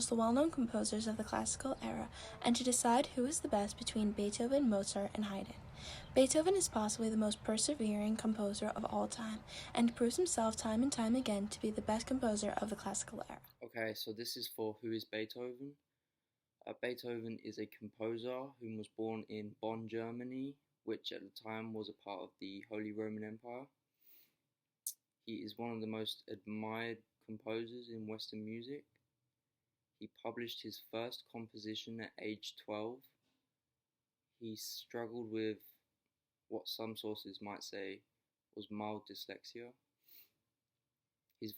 most well-known composers of the classical era and to decide who is the best between Beethoven, Mozart, and Haydn. Beethoven is possibly the most persevering composer of all time and proves himself time and time again to be the best composer of the classical era. Okay, so this is for who is Beethoven. Beethoven is a composer who was born in Bonn, Germany, which at the time was a part of the Holy Roman Empire. He is one of the most admired composers in Western music. He published his first composition at age 12. He struggled with what some sources might say was mild dyslexia. His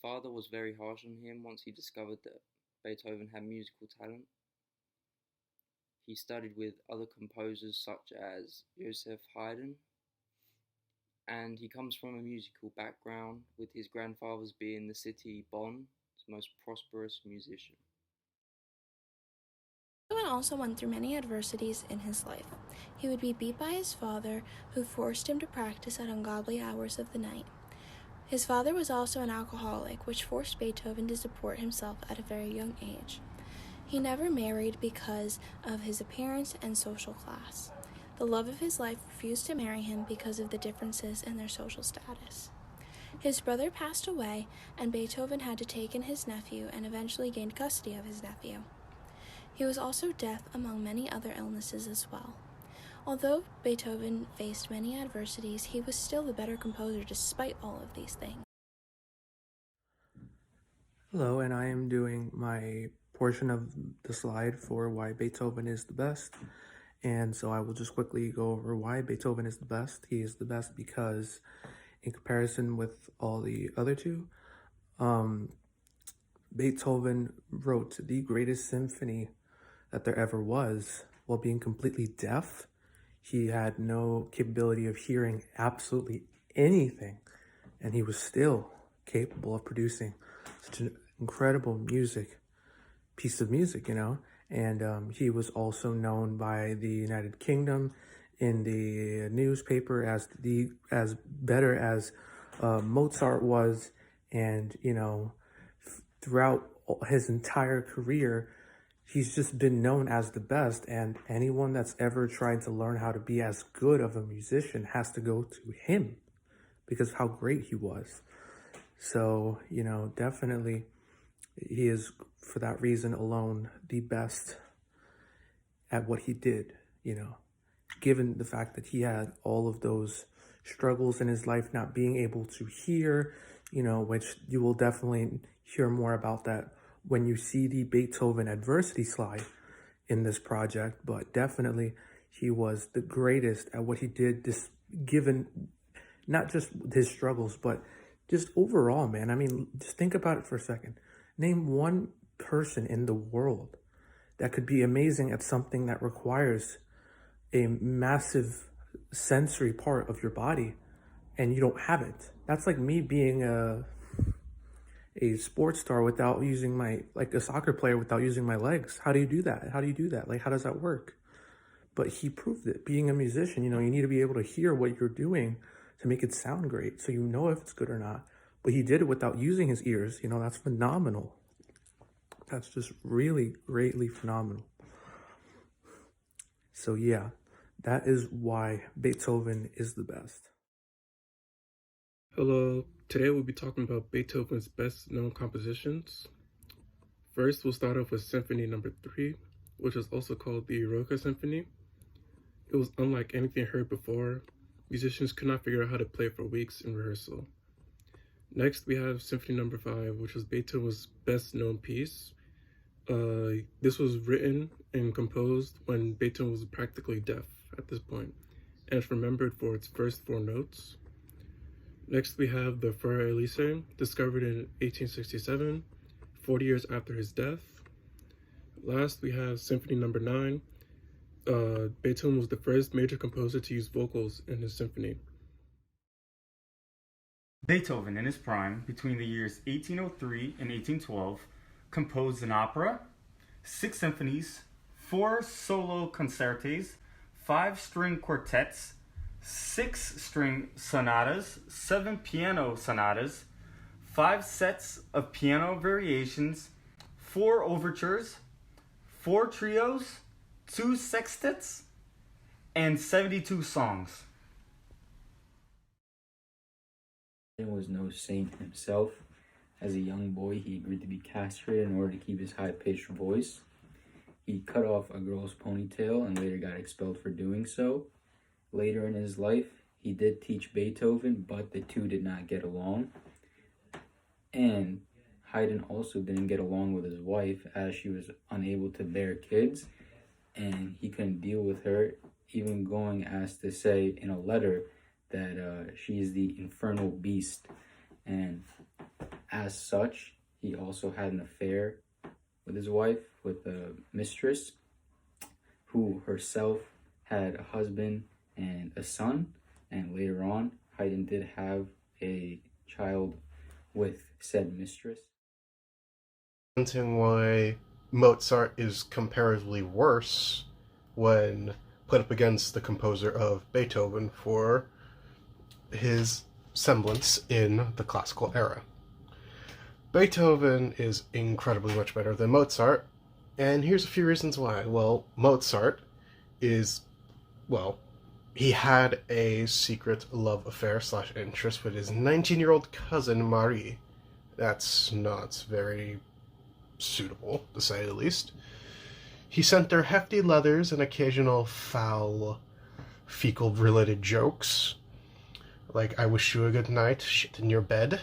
father was very harsh on him once he discovered that Beethoven had musical talent. He studied with other composers such as Joseph Haydn, and he comes from a musical background, with his grandfather's being the city Bonn's most prosperous musician. Beethoven also went through many adversities in his life. He would be beat by his father, who forced him to practice at ungodly hours of the night. His father was also an alcoholic, which forced Beethoven to support himself at a very young age. He never married because of his appearance and social class. The love of his life refused to marry him because of the differences in their social status. His brother passed away, and Beethoven had to take in his nephew and eventually gained custody of his nephew. He was also deaf, among many other illnesses as well. Although Beethoven faced many adversities, he was still the better composer despite all of these things. Hello, and I am doing my portion of the slide for why Beethoven is the best. And so I will just quickly go over why Beethoven is the best. He is the best because, in comparison with all the other two, Beethoven wrote the greatest symphony that there ever was while being completely deaf. He had no capability of hearing absolutely anything, and he was still capable of producing such an incredible piece of music, And he was also known by the United Kingdom in the newspaper as better as Mozart was, and throughout his entire career, he's just been known as the best. And anyone that's ever tried to learn how to be as good of a musician has to go to him because of how great he was. So definitely he is, for that reason alone, the best at what he did, given the fact that he had all of those struggles in his life, not being able to hear, which you will definitely hear more about that when you see the Beethoven adversity slide in this project. But definitely he was the greatest at what he did, given not just his struggles, but just overall, man. I mean, just think about it for a second. Name one person in the world that could be amazing at something that requires a massive sensory part of your body and you don't have it. That's like me being a sports star without using like a soccer player without using my legs. How do you do that? Like, how does that work? But he proved it. Being a musician, you need to be able to hear what you're doing to make it sound great, so you know if it's good or not. But he did it without using his ears. That's phenomenal. That's just really greatly phenomenal. So yeah, that is why Beethoven is the best. Hello, today we'll be talking about Beethoven's best known compositions. First, we'll start off with Symphony Number 3, which is also called the Eroica Symphony. It was unlike anything heard before. Musicians could not figure out how to play for weeks in rehearsal. Next, we have Symphony Number 5, which was Beethoven's best known piece. This was written and composed when Beethoven was practically deaf at this point, and it's remembered for its first 4 notes. Next, we have the Furor Elise, discovered in 1867, 40 years after his death. Last, we have Symphony Number 9. Beethoven was the first major composer to use vocals in his symphony. Beethoven, in his prime, between the years 1803 and 1812, composed an opera, 6 symphonies, 4 solo concertos, 5 string quartets, 6 string sonatas, 7 piano sonatas, 5 sets of piano variations, 4 overtures, 4 trios, 2 sextets, and 72 songs. Haydn was no saint himself. As a young boy, he agreed to be castrated in order to keep his high-pitched voice. He cut off a girl's ponytail and later got expelled for doing so. Later in his life, he did teach Beethoven, but the two did not get along. And Haydn also didn't get along with his wife, as she was unable to bear kids, and he couldn't deal with her, even going as to say in a letter that she is the infernal beast. And as such, he also had an affair with his wife, with a mistress, who herself had a husband and a son. And later on, Haydn did have a child with said mistress. Why Mozart is comparatively worse when put up against the composer of Beethoven for his semblance in the classical era. Beethoven is incredibly much better than Mozart, and here's a few reasons why. Well, Mozart is, he had a secret love affair / interest with his 19-year-old cousin Marie. That's not very suitable, to say the least. He sent her hefty letters and occasional foul, fecal-related jokes, like, "I wish you a good night, shit in your bed,"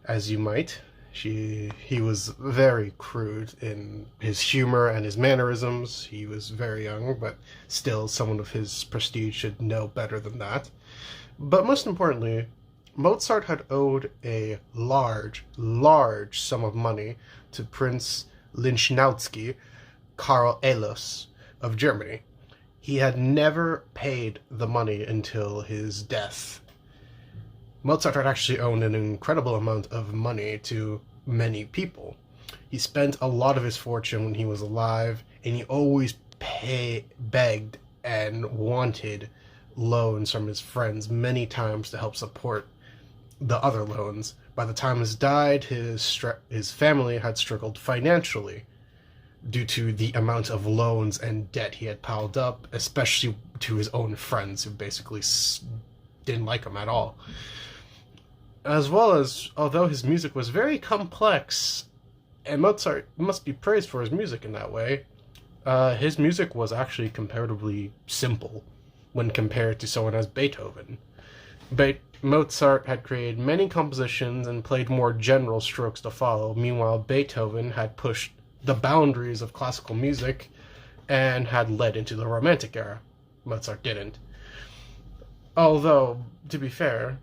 as you might. He was very crude in his humor and his mannerisms. He was very young, but still, someone of his prestige should know better than that. But most importantly, Mozart had owed a large sum of money to Prince Lichnowsky Karl Elos of Germany. He had never paid the money until his death. Mozart had actually owed an incredible amount of money to many people. He spent a lot of his fortune when he was alive, and he always begged and wanted loans from his friends many times to help support the other loans. By the time he died, his family had struggled financially due to the amount of loans and debt he had piled up, especially to his own friends, who basically didn't like him at all. As well as, although his music was very complex, and Mozart must be praised for his music in that way, his music was actually comparatively simple when compared to someone as Beethoven. Mozart had created many compositions and played more general strokes to follow. Meanwhile, Beethoven had pushed the boundaries of classical music and had led into the Romantic era. Mozart didn't. Although, to be fair,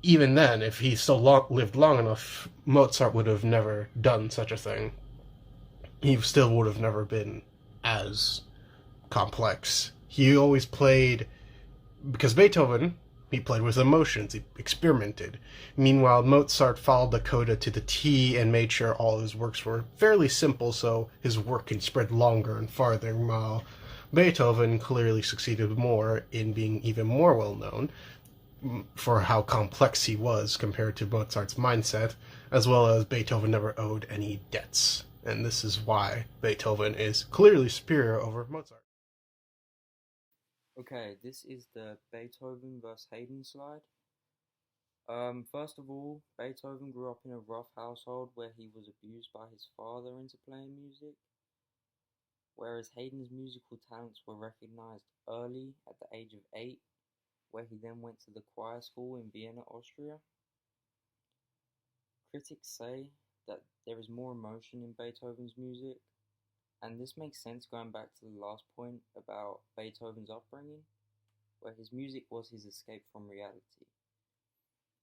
even then, if he still lived long enough, Mozart would have never done such a thing. He still would have never been as complex. He always played, because Beethoven, he played with emotions, he experimented. Meanwhile, Mozart followed the coda to the T and made sure all his works were fairly simple so his work can spread longer and farther, while Beethoven clearly succeeded more in being even more well-known for how complex he was compared to Mozart's mindset, as well as Beethoven never owed any debts. And this is why Beethoven is clearly superior over Mozart. Okay, this is the Beethoven vs. Haydn slide. First of all, Beethoven grew up in a rough household where he was abused by his father into playing music, whereas Haydn's musical talents were recognized early at the age of 8, where he then went to the choir school in Vienna, Austria. Critics say that there is more emotion in Beethoven's music, and this makes sense going back to the last point about Beethoven's upbringing, where his music was his escape from reality.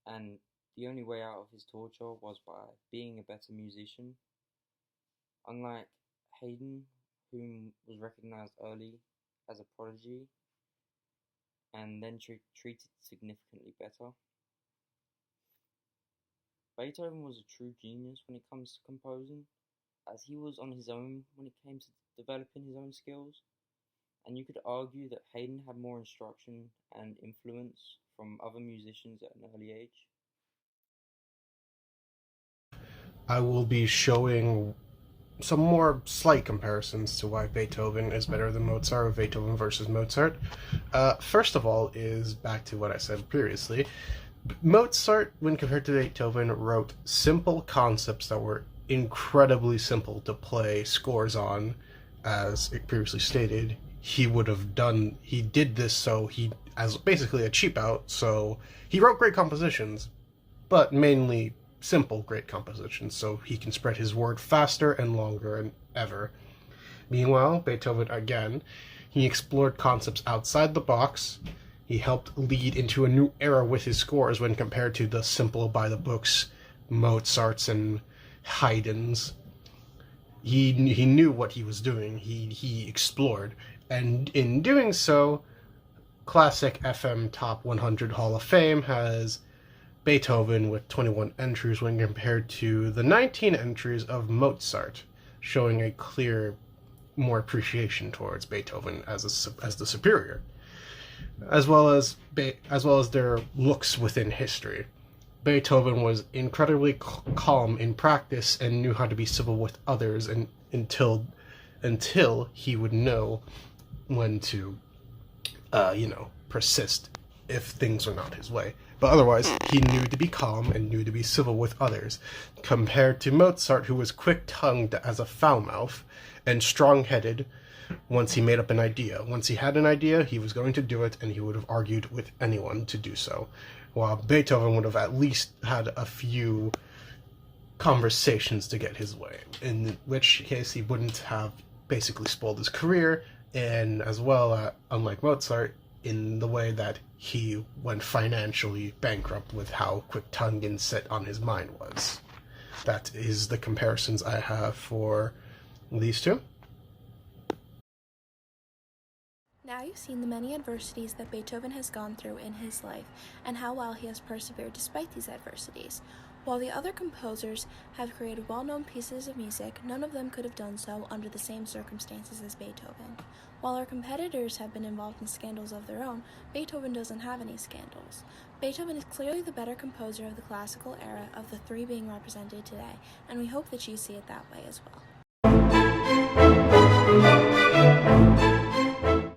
And the only way out of his torture was by being a better musician. Unlike Haydn, whom was recognized early as a prodigy and then treated significantly better. Beethoven was a true genius when it comes to composing, as he was on his own when it came to developing his own skills, and you could argue that Haydn had more instruction and influence from other musicians at an early age. I will be showing some more slight comparisons to why Beethoven is better than Mozart, or Beethoven versus Mozart. First of all is back to what I said previously. Mozart, when compared to Beethoven, wrote simple concepts that were incredibly simple to play scores on. As it previously stated, he did this so as basically a cheap out, so he wrote great compositions, but mainly simple great compositions, so he can spread his word faster and longer than ever. Meanwhile, Beethoven, again, he explored concepts outside the box. He helped lead into a new era with his scores when compared to the simple by-the-books Mozarts and Haydns. He knew what he was doing. He explored, and in doing so, Classic FM Top 100 Hall of Fame has Beethoven with 21 entries when compared to the 19 entries of Mozart, showing a clear more appreciation towards Beethoven as the superior, as well as their looks within history. Beethoven was incredibly calm in practice and knew how to be civil with others, and until he would know when to persist if things were not his way. But otherwise, he knew to be calm and knew to be civil with others, compared to Mozart, who was quick-tongued as a foul-mouth and strong-headed once he made up an idea. Once he had an idea, he was going to do it, and he would have argued with anyone to do so, while Beethoven would have at least had a few conversations to get his way, in which case he wouldn't have basically spoiled his career, and as well, unlike Mozart, in the way that he went financially bankrupt with how quick-tongued and set on his mind was. That is the comparisons I have for these two. Now you've seen the many adversities that Beethoven has gone through in his life and how well he has persevered despite these adversities. While the other composers have created well-known pieces of music, none of them could have done so under the same circumstances as Beethoven. While our competitors have been involved in scandals of their own, Beethoven doesn't have any scandals. Beethoven is clearly the better composer of the classical era of the three being represented today, and we hope that you see it that way as well.